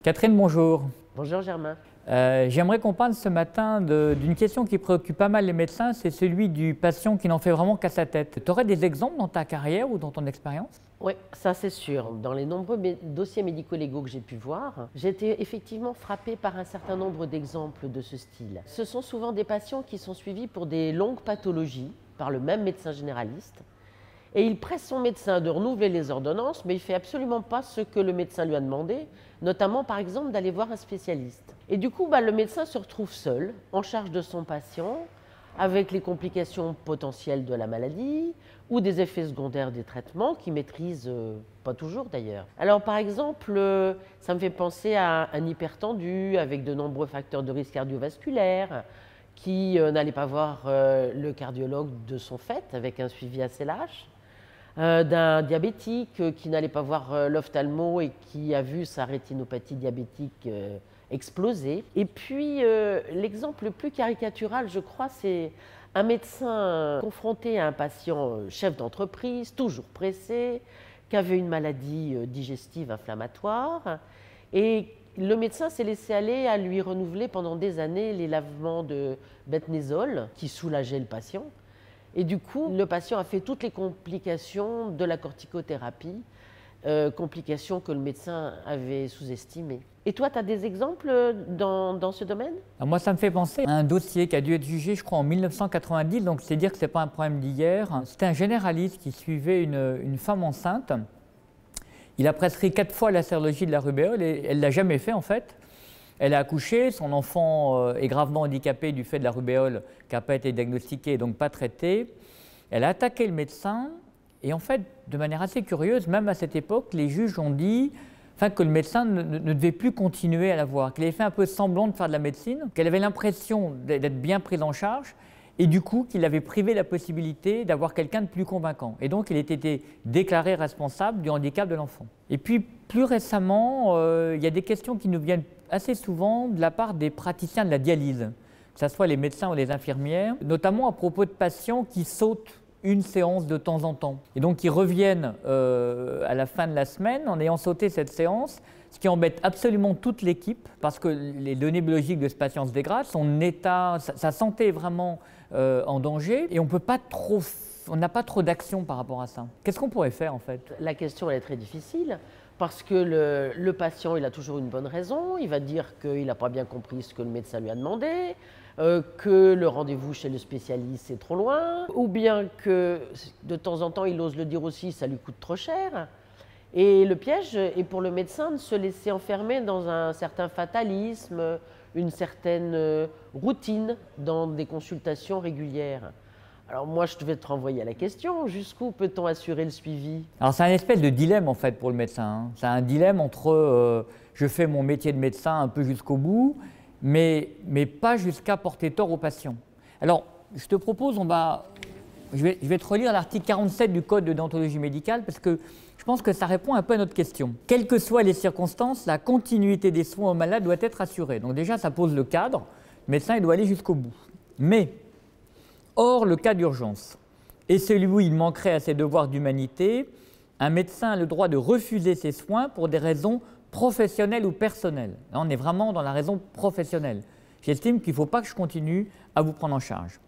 Catherine, bonjour. Bonjour Germain. J'aimerais qu'on parle ce matin d'une question qui préoccupe pas mal les médecins, c'est celui du patient qui n'en fait vraiment qu'à sa tête. Tu aurais des exemples dans ta carrière ou dans ton expérience? Oui, ça c'est sûr. Dans les nombreux dossiers médico-légaux que j'ai pu voir, j'ai été effectivement frappée par un certain nombre d'exemples de ce style. Ce sont souvent des patients qui sont suivis pour des longues pathologies par le même médecin généraliste. Et il presse son médecin de renouveler les ordonnances, mais il ne fait absolument pas ce que le médecin lui a demandé, notamment par exemple d'aller voir un spécialiste. Et du coup, le médecin se retrouve seul, en charge de son patient, avec les complications potentielles de la maladie ou des effets secondaires des traitements qu'il maîtrise pas toujours d'ailleurs. Alors par exemple, ça me fait penser à un hypertendu avec de nombreux facteurs de risque cardiovasculaire qui n'allait pas voir le cardiologue de son fait avec un suivi assez lâche. D'un diabétique qui n'allait pas voir l'ophtalmo et qui a vu sa rétinopathie diabétique exploser. Et puis l'exemple le plus caricatural, je crois, c'est un médecin confronté à un patient chef d'entreprise, toujours pressé, qui avait une maladie digestive inflammatoire. Et le médecin s'est laissé aller à lui renouveler pendant des années les lavements de bentonazole qui soulageaient le patient. Et du coup, le patient a fait toutes les complications de la corticothérapie, complications que le médecin avait sous-estimées. Et toi, tu as des exemples dans ce domaine? Alors moi, ça me fait penser à un dossier qui a dû être jugé, je crois, en 1990, donc c'est dire que ce n'est pas un problème d'hier. C'était un généraliste qui suivait une femme enceinte. Il a prescrit 4 fois la sérologie de la rubéole et elle ne l'a jamais fait en fait. Elle a accouché, son enfant est gravement handicapé du fait de la rubéole qui n'a pas été diagnostiquée et donc pas traitée. Elle a attaqué le médecin et en fait, de manière assez curieuse, même à cette époque, les juges ont dit que le médecin ne devait plus continuer à la voir, qu'il avait fait un peu semblant de faire de la médecine, qu'elle avait l'impression d'être bien prise en charge et du coup qu'il avait privé la possibilité d'avoir quelqu'un de plus convaincant. Et donc il a été déclaré responsable du handicap de l'enfant. Et puis plus récemment, il y a des questions qui nous viennent assez souvent de la part des praticiens de la dialyse, que ce soit les médecins ou les infirmières, notamment à propos de patients qui sautent une séance de temps en temps et donc qui reviennent à la fin de la semaine en ayant sauté cette séance, ce qui embête absolument toute l'équipe parce que les données biologiques de ce patient se dégradent, son état, sa santé est vraiment en danger et on n'a pas trop d'action par rapport à ça. Qu'est-ce qu'on pourrait faire en fait? La question elle est très difficile parce que le patient il a toujours une bonne raison, il va dire qu'il n'a pas bien compris ce que le médecin lui a demandé, que le rendez-vous chez le spécialiste c'est trop loin, ou bien que de temps en temps il ose le dire aussi, ça lui coûte trop cher. Et le piège est pour le médecin de se laisser enfermer dans un certain fatalisme, une certaine routine dans des consultations régulières. Alors moi, je devais te renvoyer à la question, jusqu'où peut-on assurer le suivi? Alors c'est un espèce de dilemme en fait pour le médecin. Hein. C'est un dilemme entre je fais mon métier de médecin un peu jusqu'au bout, mais pas jusqu'à porter tort au patient. Alors je te propose, je vais te relire l'article 47 du Code de déontologie médicale parce que je pense que ça répond un peu à notre question. Quelles que soient les circonstances, la continuité des soins au malade doit être assurée. Donc déjà, ça pose le cadre. Le médecin il doit aller jusqu'au bout. Mais or, le cas d'urgence est celui où il manquerait à ses devoirs d'humanité, un médecin a le droit de refuser ses soins pour des raisons professionnelles ou personnelles. Là, on est vraiment dans la raison professionnelle. J'estime qu'il ne faut pas que je continue à vous prendre en charge.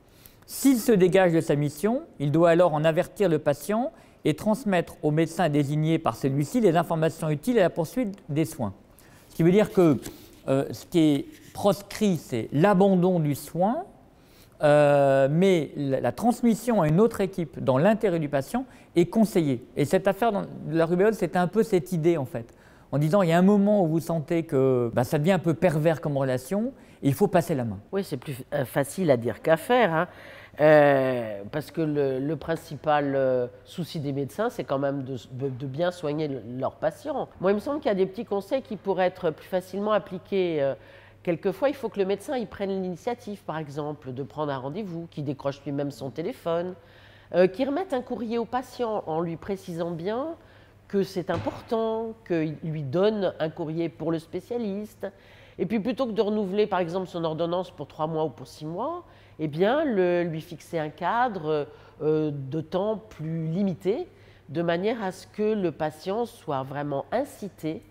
S'il se dégage de sa mission, il doit alors en avertir le patient et transmettre au médecin désigné par celui-ci les informations utiles à la poursuite des soins. Ce qui veut dire que ce qui est proscrit, c'est l'abandon du soin, mais la transmission à une autre équipe dans l'intérêt du patient est conseillée. Et cette affaire de la rubéole, c'était un peu cette idée en fait, en disant il y a un moment où vous sentez que ça devient un peu pervers comme relation, et il faut passer la main. Oui, c'est plus facile à dire qu'à faire, hein, parce que le principal souci des médecins, c'est quand même de bien soigner leurs patients. Moi, il me semble qu'il y a des petits conseils qui pourraient être plus facilement appliqués. Quelquefois, il faut que le médecin il prenne l'initiative, par exemple, de prendre un rendez-vous, qu'il décroche lui-même son téléphone, qu'il remette un courrier au patient en lui précisant bien que c'est important, qu'il lui donne un courrier pour le spécialiste. Et puis plutôt que de renouveler, par exemple, son ordonnance pour 3 mois ou pour 6 mois, eh bien, lui fixer un cadre de temps plus limité, de manière à ce que le patient soit vraiment incité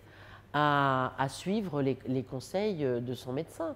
à suivre les conseils de son médecin.